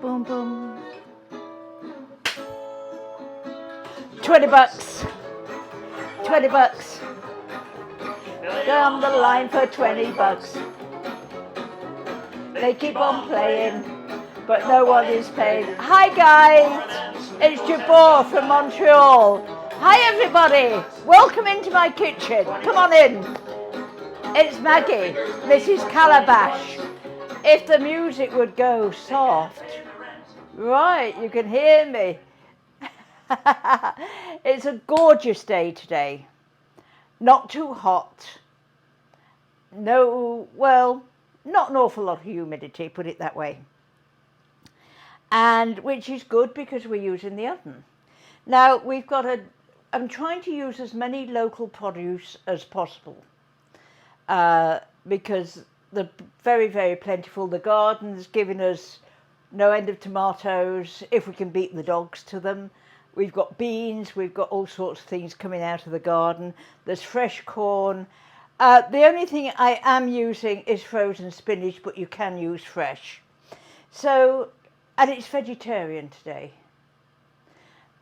Boom, boom. 20 bucks. 20 bucks. Down the line for 20 bucks. They keep on playing, but no one is paying. Hi guys, it's Jabor from Montreal. Hi everybody, welcome into my kitchen. Come on in. It's Maggie, Mrs. Calabash. If the music would go soft. Right, you can hear me. It's a gorgeous day today. Not too hot. No, well, not an awful lot of humidity, put it that way. And which is good because we're using the oven. Now we've got I'm trying to use as many local produce as possible because they're very, very plentiful. The garden's giving us no end of tomatoes, if we can beat the dogs to them. We've got beans, we've got all sorts of things coming out of the garden. There's fresh corn. The only thing I am using is frozen spinach, but you can use fresh. So, and it's vegetarian today.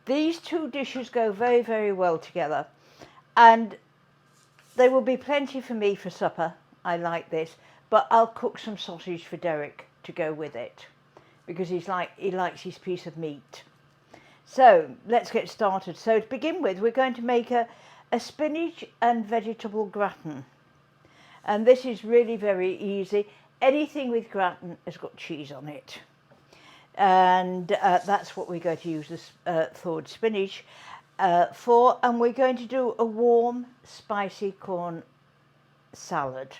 These two dishes go very, very well together. And there will be plenty for me for supper. I like this. But I'll cook some sausage for Derek to go with it, because he likes his piece of meat. So let's get started. So to begin with, we're going to make a spinach and vegetable gratin. And this is really very easy. Anything with gratin has got cheese on it. And that's what we're going to use this thawed spinach for. And we're going to do a warm, spicy corn salad.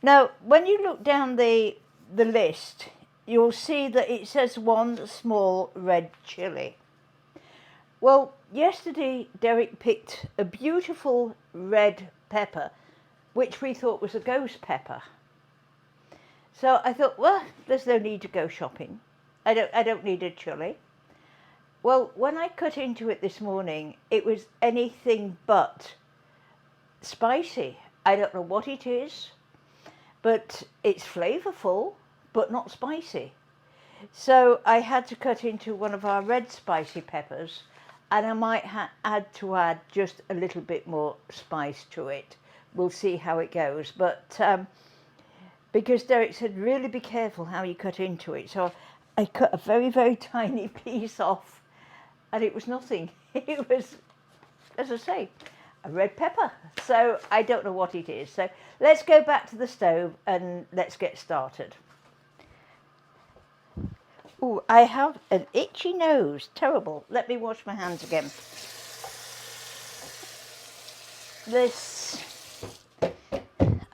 Now, when you look down the list, you'll see that it says 1 small red chilli. Well, yesterday Derek picked a beautiful red pepper, which we thought was a ghost pepper. So I thought, well, there's no need to go shopping. I don't need a chilli. Well, when I cut into it this morning, it was anything but spicy. I don't know what it is, but it's flavourful, but not spicy. So I had to cut into one of our red spicy peppers, and I might add just a little bit more spice to it. We'll see how it goes. But because Derek said, really be careful how you cut into it. So I cut a very, very tiny piece off, and it was nothing. It was, as I say, a red pepper. So I don't know what it is. So let's go back to the stove and let's get started. Oh, I have an itchy nose. Terrible. Let me wash my hands again.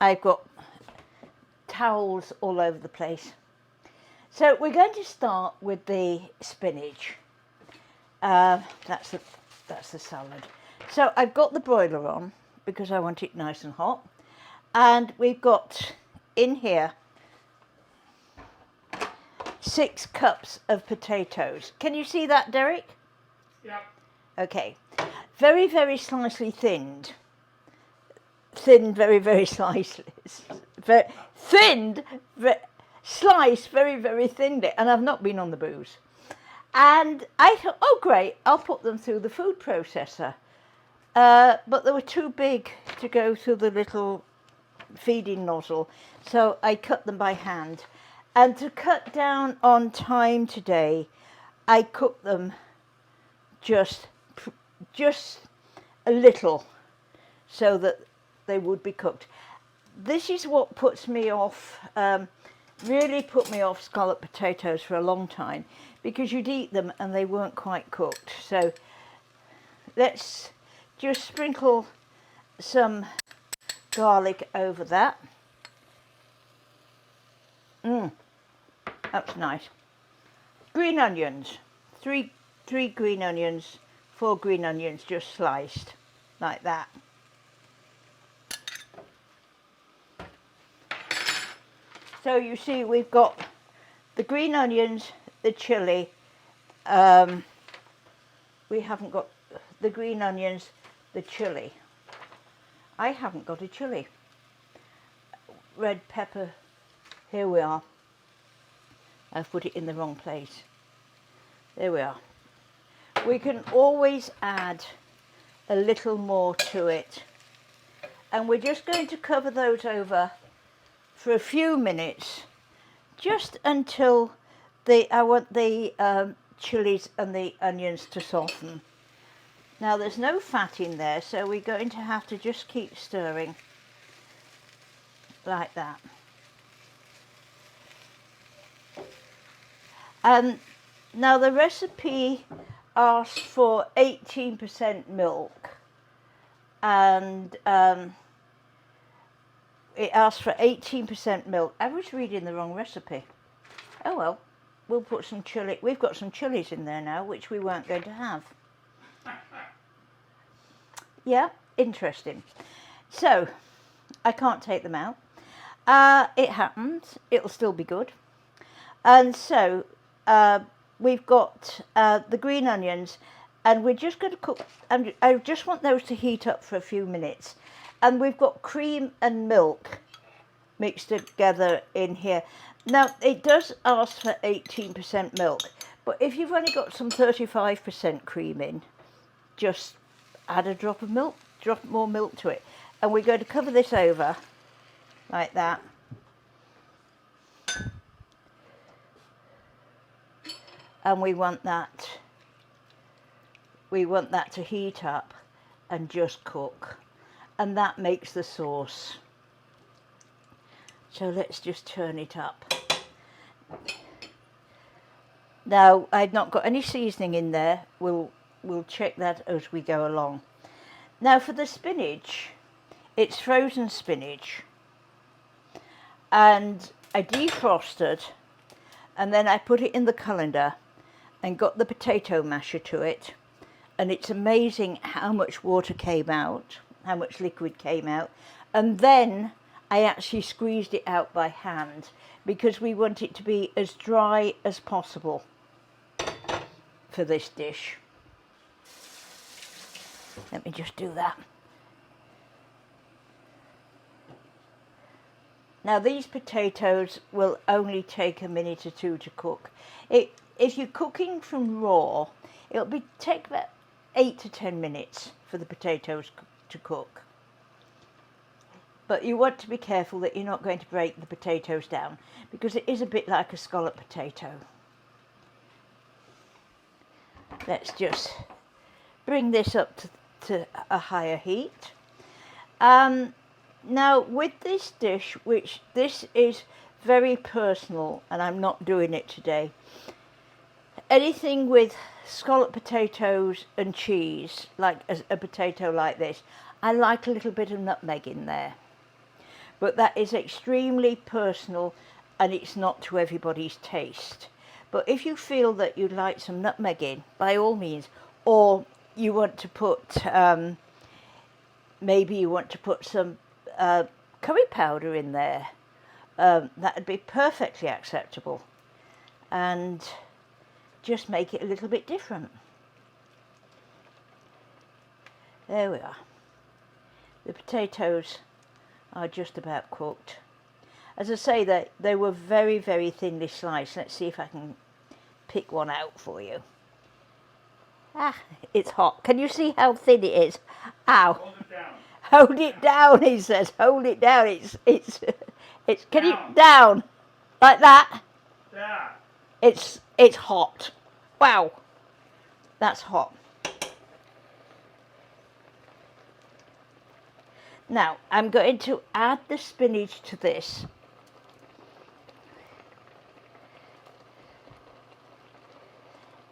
I've got towels all over the place. So we're going to start with the spinach. That's the salad. So I've got the broiler on because I want it nice and hot. And we've got in here 6 cups of potatoes. Can you see that, Derek? Yeah. Okay. Very, very slicely thinned. Thinned, very, very slicely. Sliced very, very thinly. And I've not been on the booze. And I thought, oh great, I'll put them through the food processor. But they were too big to go through the little feeding nozzle. So I cut them by hand. And to cut down on time today, I cooked them just a little so that they would be cooked. This is what puts me off, really put me off scalloped potatoes for a long time, because you'd eat them and they weren't quite cooked. So let's just sprinkle some garlic over that. That's nice. Green onions, three green onions, 4 green onions just sliced like that. So you see we've got the green onions, the chilli. We haven't got the green onions, the chilli. I haven't got a chilli. Red pepper, here we are. I've put it in the wrong place. There we are. We can always add a little more to it. And we're just going to cover those over for a few minutes, just until I want the chilies and the onions to soften. Now there's no fat in there, so we're going to have to just keep stirring like that. Now the recipe asks for 18% milk, and it asks for 18% milk. I was reading the wrong recipe. Oh well, we'll put some chili. We've got some chilies in there now, which we weren't going to have. Yeah, interesting. So, I can't take them out. It happens. It'll still be good. And so, we've got the green onions, and we're just going to cook. And I just want those to heat up for a few minutes. And we've got cream and milk mixed together in here. Now, it does ask for 18% milk, but if you've only got some 35% cream in, just add a drop of milk, drop more milk to it. And we're going to cover this over like that. And we want that to heat up and just cook. And that makes the sauce. So let's just turn it up. Now, I've not got any seasoning in there. We'll check that as we go along. Now for the spinach, it's frozen spinach. And I defrosted, and then I put it in the colander and got the potato masher to it. And it's amazing how much water came out, how much liquid came out. And then I actually squeezed it out by hand because we want it to be as dry as possible for this dish. Let me just do that. Now these potatoes will only take a minute or two to cook. If you're cooking from raw, it'll take about 8 to 10 minutes for the potatoes to cook. But you want to be careful that you're not going to break the potatoes down, because it is a bit like a scallop potato. Let's just bring this up to a higher heat. Now with this dish, which this is very personal and I'm not doing it today, anything with scallop potatoes and cheese, like a potato like this, I like a little bit of nutmeg in there. But that is extremely personal and it's not to everybody's taste. But if you feel that you'd like some nutmeg in, by all means, or you want to put, maybe you want to put some curry powder in there, that would be perfectly acceptable. And just make it a little bit different. There we are. The potatoes are just about cooked. As I say, they were very, very thinly sliced. Let's see if I can pick one out for you. Ah, it's hot. Can you see how thin it is? Ow. Hold it down. Hold it down, he says. Hold it down. It's can you Down. down like that? Yeah. It's hot. Wow. That's hot. Now, I'm going to add the spinach to this.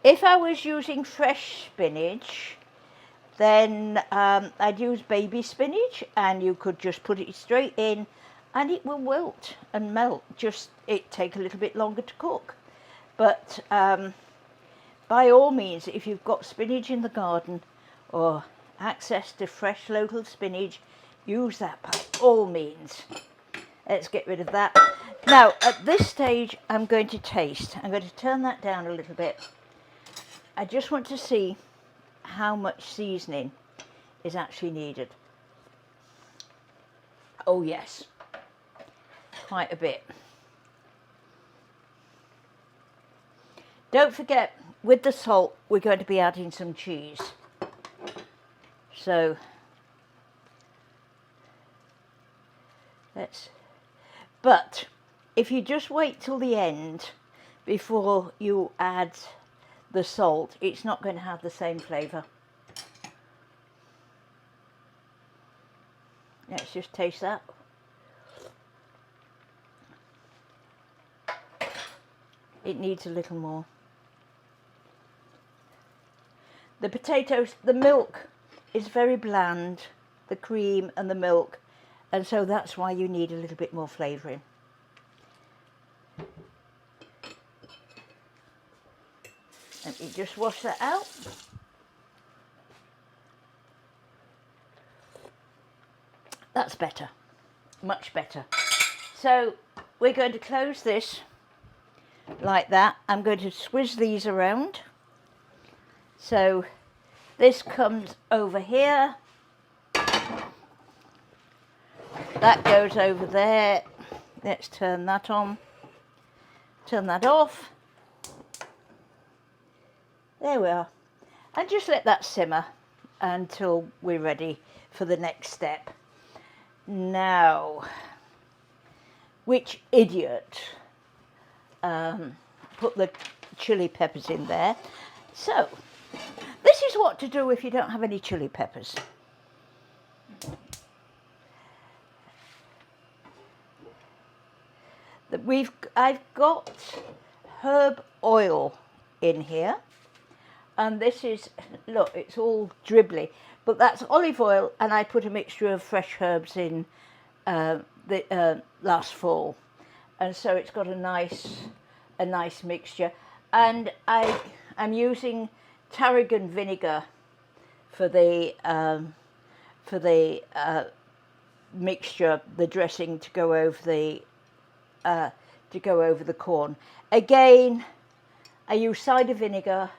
If I was using fresh spinach, then I'd use baby spinach, and you could just put it straight in and it will wilt and melt. Just it take a little bit longer to cook. But by all means, if you've got spinach in the garden or access to fresh local spinach, use that by all means. Let's get rid of that. Now, at this stage, I'm going to taste. I'm going to turn that down a little bit. I just want to see how much seasoning is actually needed. Oh yes, quite a bit. Don't forget, with the salt, we're going to be adding some cheese. So but if you just wait till the end before you add the salt, it's not going to have the same flavour. Let's just taste that. It needs a little more. The potatoes, the milk is very bland, the cream and the milk, and so that's why you need a little bit more flavouring. Let me just wash that out. That's better, much better. So we're going to close this like that. I'm going to squish these around. So this comes over here. That goes over there. Let's turn that on. Turn that off. There we are. And just let that simmer until we're ready for the next step. Now, which idiot put the chili peppers in there? So, this is what to do if you don't have any chili peppers. I've got herb oil in here, and this is, look, it's all dribbly, but that's olive oil, and I put a mixture of fresh herbs in last fall, and so it's got a nice mixture. And I'm using tarragon vinegar for the mixture, the dressing to go over the corn. Again, I use cider vinegar.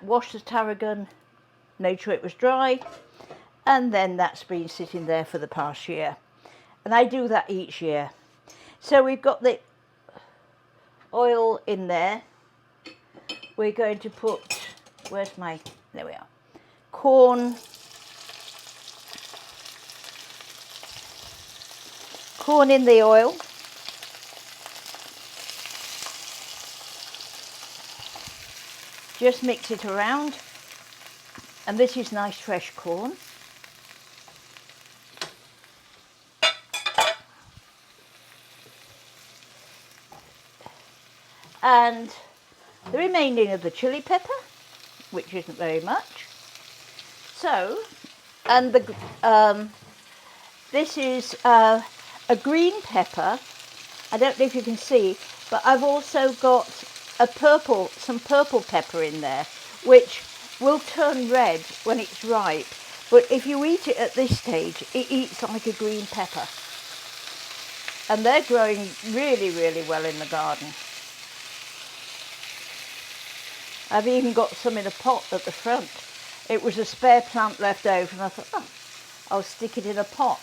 Wash the tarragon, made sure it was dry, and then that's been sitting there for the past year. And I do that each year. So we've got the oil in there. We're going to put, there we are, corn in the oil. Just mix it around, and this is nice fresh corn. And the remaining of the chili pepper, which isn't very much. So, and this is a green pepper. I don't know if you can see, but I've also got some purple pepper in there, which will turn red when it's ripe. But if you eat it at this stage, it eats like a green pepper. And they're growing really, really well in the garden. I've even got some in a pot at the front. It was a spare plant left over, and I thought, oh, I'll stick it in a pot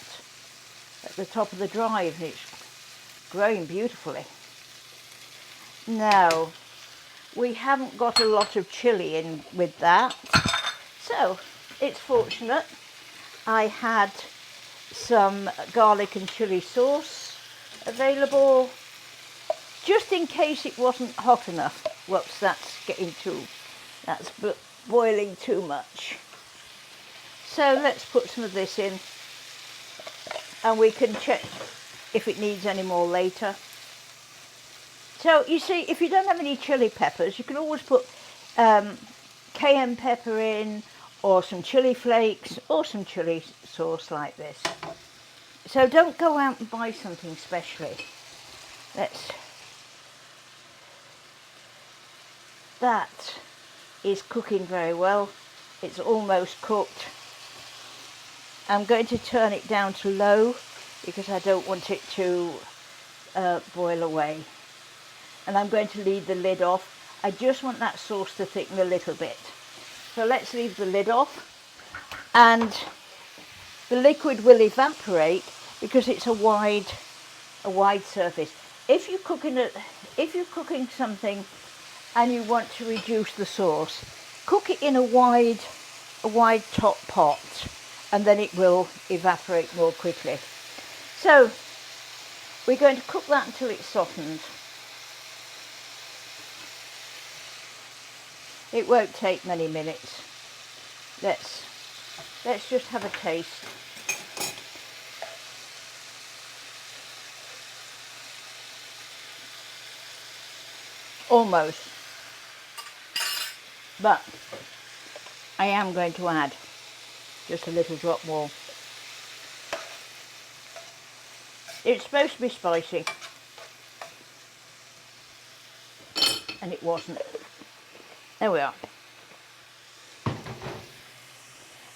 at the top of the drive, and it's growing beautifully. Now, we haven't got a lot of chilli in with that, so it's fortunate I had some garlic and chilli sauce available, just in case it wasn't hot enough. Whoops, that's boiling too much. So let's put some of this in, and we can check if it needs any more later. So you see, if you don't have any chili peppers, you can always put cayenne pepper in, or some chili flakes, or some chili sauce like this. So don't go out and buy something specially. That is cooking very well. It's almost cooked. I'm going to turn it down to low because I don't want it to boil away. And I'm going to leave the lid off. I just want that sauce to thicken a little bit. So let's leave the lid off. And the liquid will evaporate because it's a wide surface. If you're cooking something and you want to reduce the sauce, cook it in a wide top pot, and then it will evaporate more quickly. So we're going to cook that until it's softened. It won't take many minutes. Let's just have a taste. Almost. But I am going to add just a little drop more. It's supposed to be spicy, and it wasn't. There we are.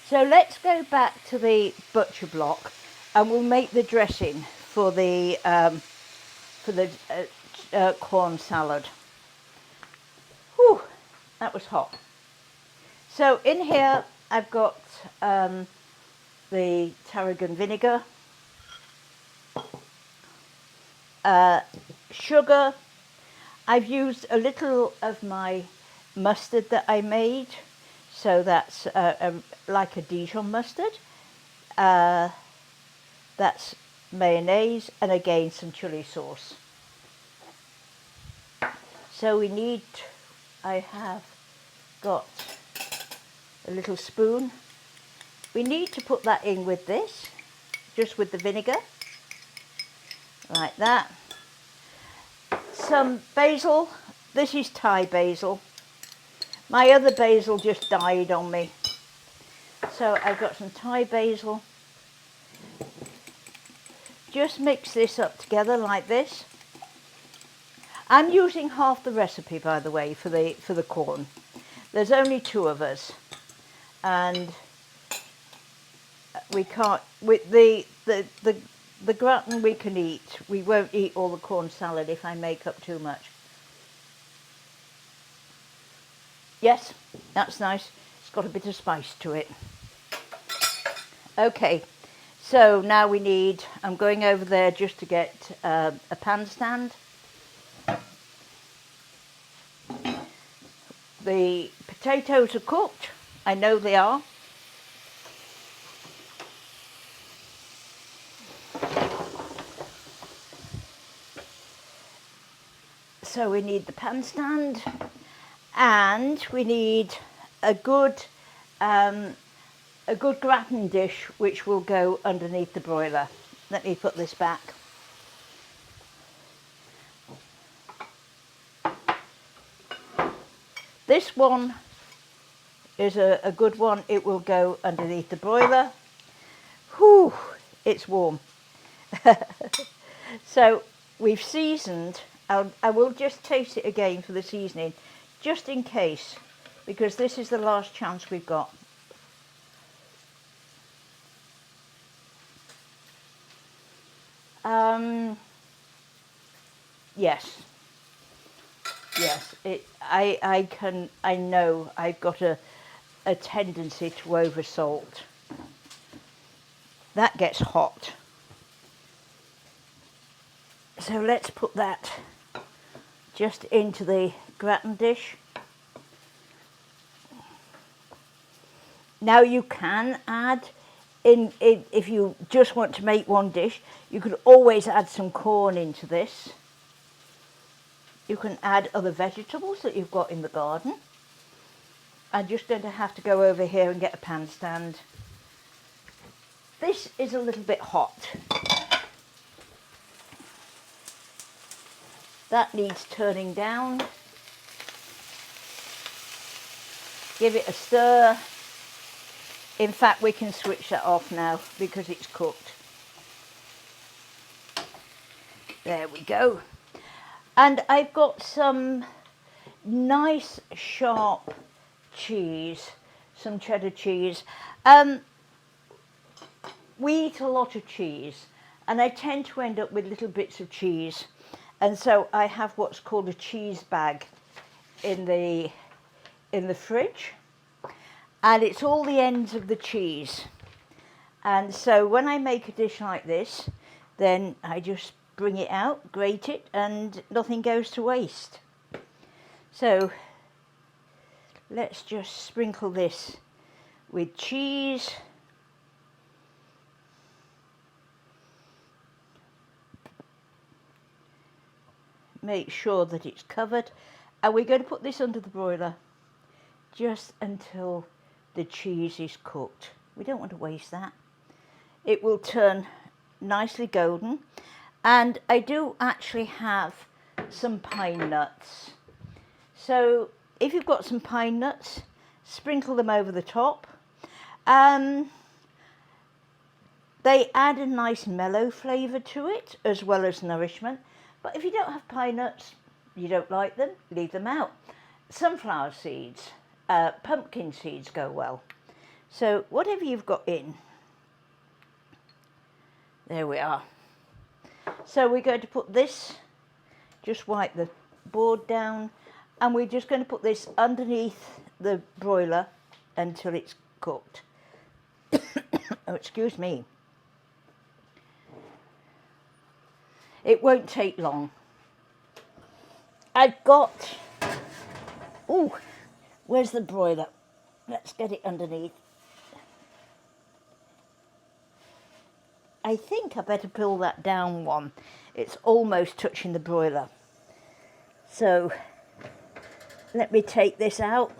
So let's go back to the butcher block, and we'll make the dressing for the corn salad. Whew, that was hot. So in here I've got the tarragon vinegar, sugar. I've used a little of my mustard that I made, so that's like a Dijon mustard. That's mayonnaise, and again some chili sauce. So I have got a little spoon. We need to put that in with this, just with the vinegar, like that. Some basil. This is Thai basil. My other basil just died on me. So I've got some Thai basil. Just mix this up together like this. I'm using half the recipe, by the way, for the corn. There's only 2 of us, and we can't, with the gratin we can eat. We won't eat all the corn salad if I make up too much. Yes, that's nice. It's got a bit of spice to it. Okay, so now I'm going over there just to get a pan stand. The potatoes are cooked. I know they are. So we need the pan stand, and we need a good gratin dish which will go underneath the broiler. Let me put this back. This one is a good one. It will go underneath the broiler. Whew, it's warm. So we've seasoned. I will just taste it again for the seasoning, just in case, because this is the last chance we've got. Yes. Yes, I know I've got a tendency to oversalt. That gets hot. So let's put that just into the gratin dish. Now you can add if you just want to make one dish, you could always add some corn into this. You can add other vegetables that you've got in the garden. I'm just going to have to go over here and get a pan stand. This is a little bit hot. That needs turning down. Give it a stir. In fact, we can switch that off now because it's cooked. There we go. And I've got some nice sharp cheese, some cheddar cheese. We eat a lot of cheese, and I tend to end up with little bits of cheese. And so I have what's called a cheese bag in the fridge, and it's all the ends of the cheese. And so when I make a dish like this, then I just bring it out, grate it, and nothing goes to waste. So let's just sprinkle this with cheese. Make sure that it's covered, and we're going to put this under the broiler just until the cheese is cooked. We don't want to waste that. It will turn nicely golden, and I do actually have some pine nuts. So if you've got some pine nuts, sprinkle them over the top. They add a nice mellow flavour to it as well as nourishment. But if you don't have pine nuts, you don't like them, leave them out. Sunflower seeds, pumpkin seeds go well. So whatever you've got in, there we are. So we're going to put this, just wipe the board down, and we're just going to put this underneath the broiler until it's cooked. Oh, excuse me. It won't take long. I've got, ooh, where's the broiler? Let's get it underneath. I think I better pull that down one. It's almost touching the broiler. So let me take this out.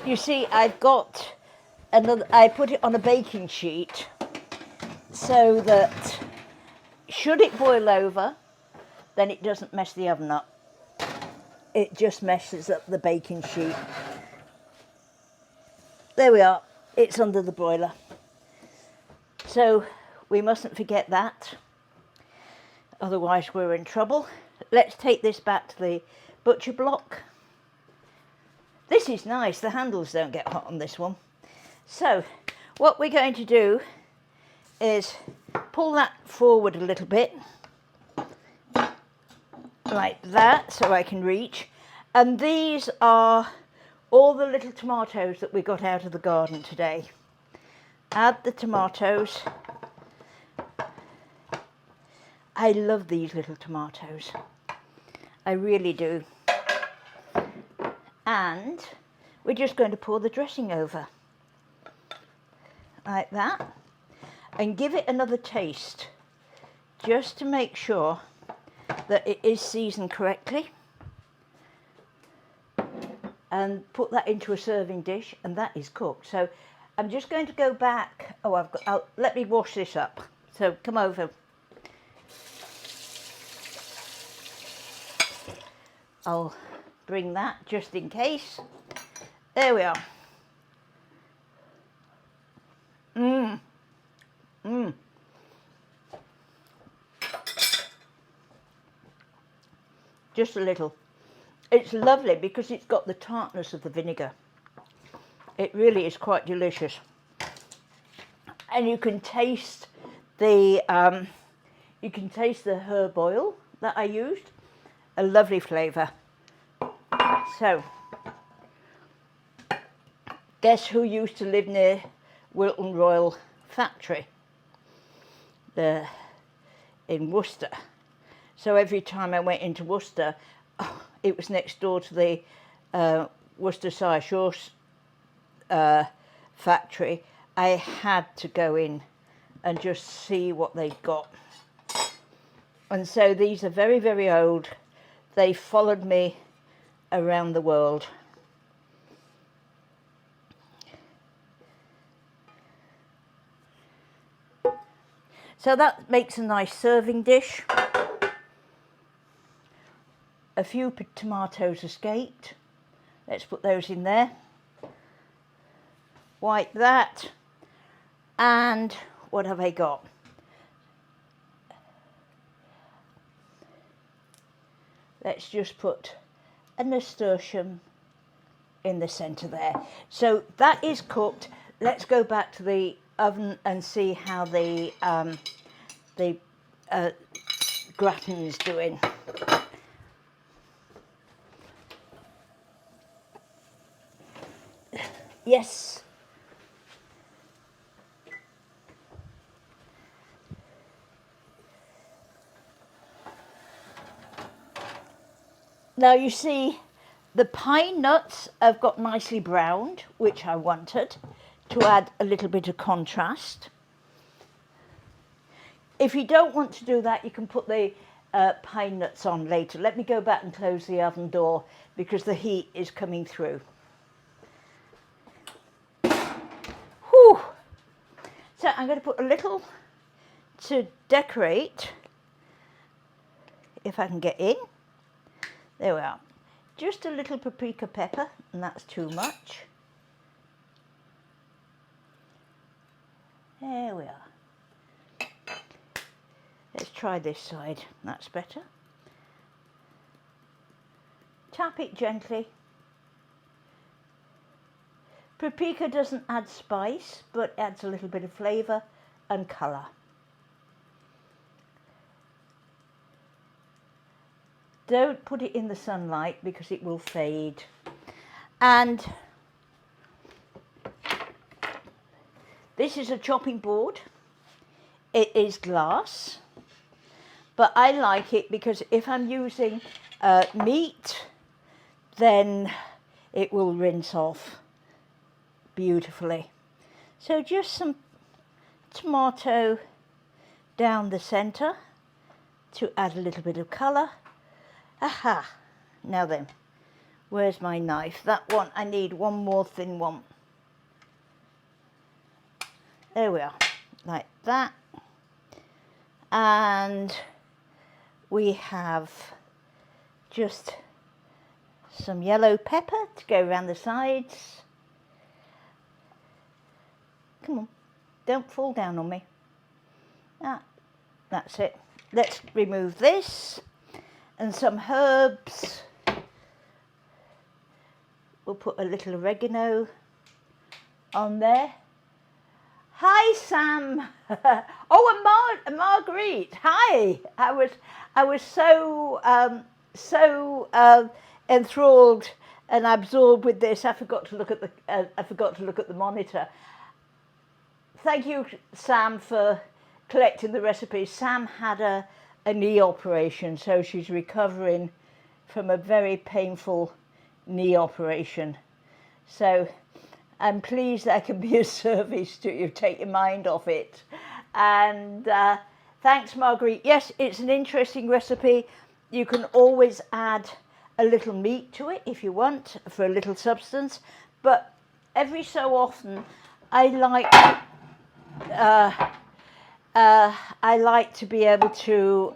You see, I've got another, I put it on a baking sheet so that should it boil over, then it doesn't mess the oven up. It just messes up the baking sheet. There we are, it's under the broiler. So we mustn't forget that, otherwise we're in trouble. Let's take this back to the butcher block. This is nice, the handles don't get hot on this one. So what we're going to do is pull that forward a little bit, like that, so I can reach. And these are all the little tomatoes that we got out of the garden today. Add the tomatoes. I love these little tomatoes. I really do. And we're just going to pour the dressing over. Like that. And give it another taste. Just to make sure that it is seasoned correctly. And put that into a serving dish, and that is cooked. So I'm just going to go back. Oh, let me wash this up. So come over. I'll bring that just in case. There we are. Just a little. It's lovely because it's got the tartness of the vinegar. It really is quite delicious. And you can taste the herb oil that I used. A lovely flavour. So, guess who used to live near Wilton Royal Factory? In Worcester. So every time I went into Worcester, it was next door to the Worcestershire sauce factory. I had to go in and just see what they'd got. And so these are very, very old. They followed me around the world. So that makes a nice serving dish. A few tomatoes escaped. Let's put those in there. Wipe that. And what have I got? Let's just put a nasturtium in the centre there. So that is cooked. Let's go back to the oven and see how the gratin is doing. Yes. Now you see the pine nuts have got nicely browned, which I wanted to add a little bit of contrast. If you don't want to do that, you can put the pine nuts on later. Let me go back and close the oven door because the heat is coming through. Whew. So I'm going to put a little to decorate, if I can get in. There we are. Just a little paprika pepper, and that's too much. There we are. Let's try this side. That's better. Tap it gently. Paprika doesn't add spice, but adds a little bit of flavour and colour. Don't put it in the sunlight because it will fade. And this is a chopping board. It is glass, but I like it because if I'm using meat, then it will rinse off beautifully. So just some tomato down the centre to add a little bit of colour. Aha! Now then, where's my knife? That one, I need one more thin one. There we are, like that. And we have just some yellow pepper to go around the sides. Come on, don't fall down on me. That's it. Let's remove this. And some herbs. We'll put a little oregano on there. Hi, Sam. Oh, and Marguerite. Hi. I was so enthralled and absorbed with this. I forgot to look at the monitor. Thank you, Sam, for collecting the recipes. Sam had a knee operation, so she's recovering from a very painful knee operation. So I'm pleased I can be of service to you, take your mind off it. And thanks, Marguerite. Yes, it's an interesting recipe. You can always add a little meat to it if you want, for a little substance. But every so often, I like to be able to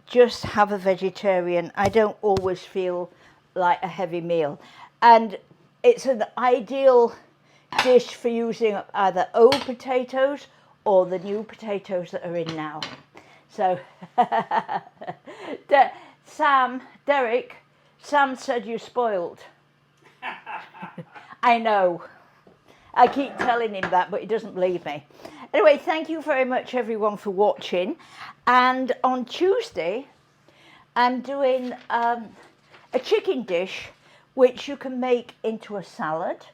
just have a vegetarian. I don't always feel like a heavy meal. And it's an ideal dish for using either old potatoes or the new potatoes that are in now. So, Derek, Sam said you spoiled. I know. I keep telling him that, but he doesn't believe me. Anyway, thank you very much, everyone, for watching. And on Tuesday, I'm doing a chicken dish, which you can make into a salad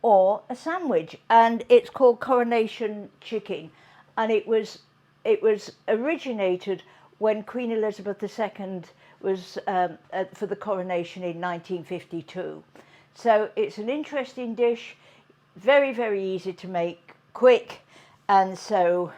or a sandwich. And it's called Coronation Chicken. And it was originated when Queen Elizabeth II was for the coronation in 1952. So it's an interesting dish, very, very easy to make, quick. And so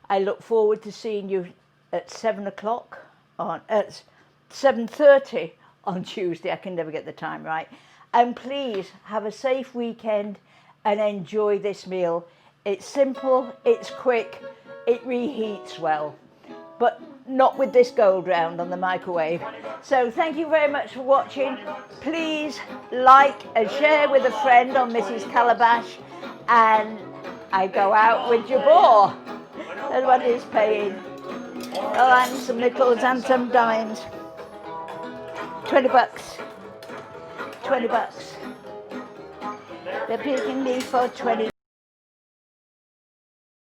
I look forward to seeing you at 7 o'clock at 7:30 on Tuesday. I can never get the time right. And please have a safe weekend and enjoy this meal. It's simple, it's quick, it reheats well, but not with this gold round on the microwave. So thank you very much for watching. Please like and share with a friend on Mrs. Calabash, and I go out with your boar. That's what he's paying. Oh, and some nickels and some dimes. 20 bucks. 20 bucks. They're picking me for 20.